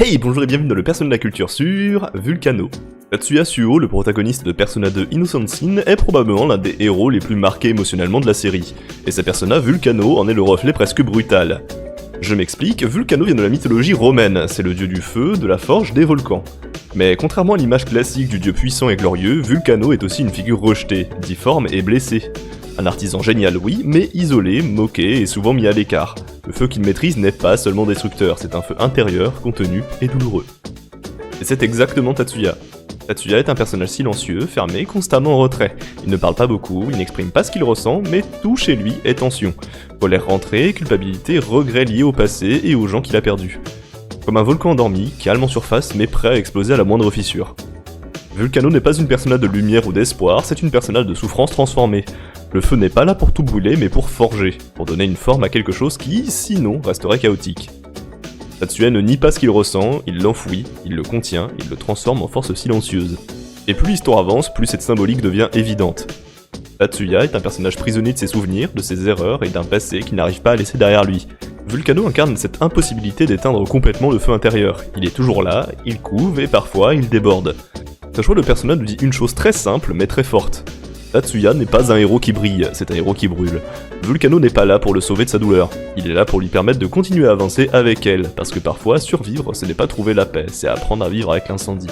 Hey, bonjour et bienvenue dans le Persona de la culture sur Vulcano. Tatsuya Suo, le protagoniste de Persona 2 Innocent Sin, est probablement l'un des héros les plus marqués émotionnellement de la série, et sa persona Vulcano en est le reflet presque brutal. Je m'explique, Vulcano vient de la mythologie romaine, c'est le dieu du feu, de la forge, des volcans. Mais contrairement à l'image classique du dieu puissant et glorieux, Vulcano est aussi une figure rejetée, difforme et blessée. Un artisan génial oui, mais isolé, moqué et souvent mis à l'écart. Le feu qu'il maîtrise n'est pas seulement destructeur, c'est un feu intérieur, contenu et douloureux. Et c'est exactement Tatsuya. Tatsuya est un personnage silencieux, fermé, constamment en retrait. Il ne parle pas beaucoup, il n'exprime pas ce qu'il ressent, mais tout chez lui est tension. Colère rentrée, culpabilité, regrets liés au passé et aux gens qu'il a perdus. Comme un volcan endormi, calme en surface mais prêt à exploser à la moindre fissure. Vulcano n'est pas une persona de lumière ou d'espoir, c'est une persona de souffrance transformée. Le feu n'est pas là pour tout brûler, mais pour forger, pour donner une forme à quelque chose qui, sinon, resterait chaotique. Tatsuya ne nie pas ce qu'il ressent, il l'enfouit, il le contient, il le transforme en force silencieuse. Et plus l'histoire avance, plus cette symbolique devient évidente. Tatsuya est un personnage prisonnier de ses souvenirs, de ses erreurs et d'un passé qu'il n'arrive pas à laisser derrière lui. Vulcano incarne cette impossibilité d'éteindre complètement le feu intérieur. Il est toujours là, il couve et parfois il déborde. Ce choix de personnage nous dit une chose très simple mais très forte. Tatsuya n'est pas un héros qui brille, c'est un héros qui brûle. Vulcano n'est pas là pour le sauver de sa douleur, il est là pour lui permettre de continuer à avancer avec elle, parce que parfois, survivre, ce n'est pas trouver la paix, c'est apprendre à vivre avec l'incendie.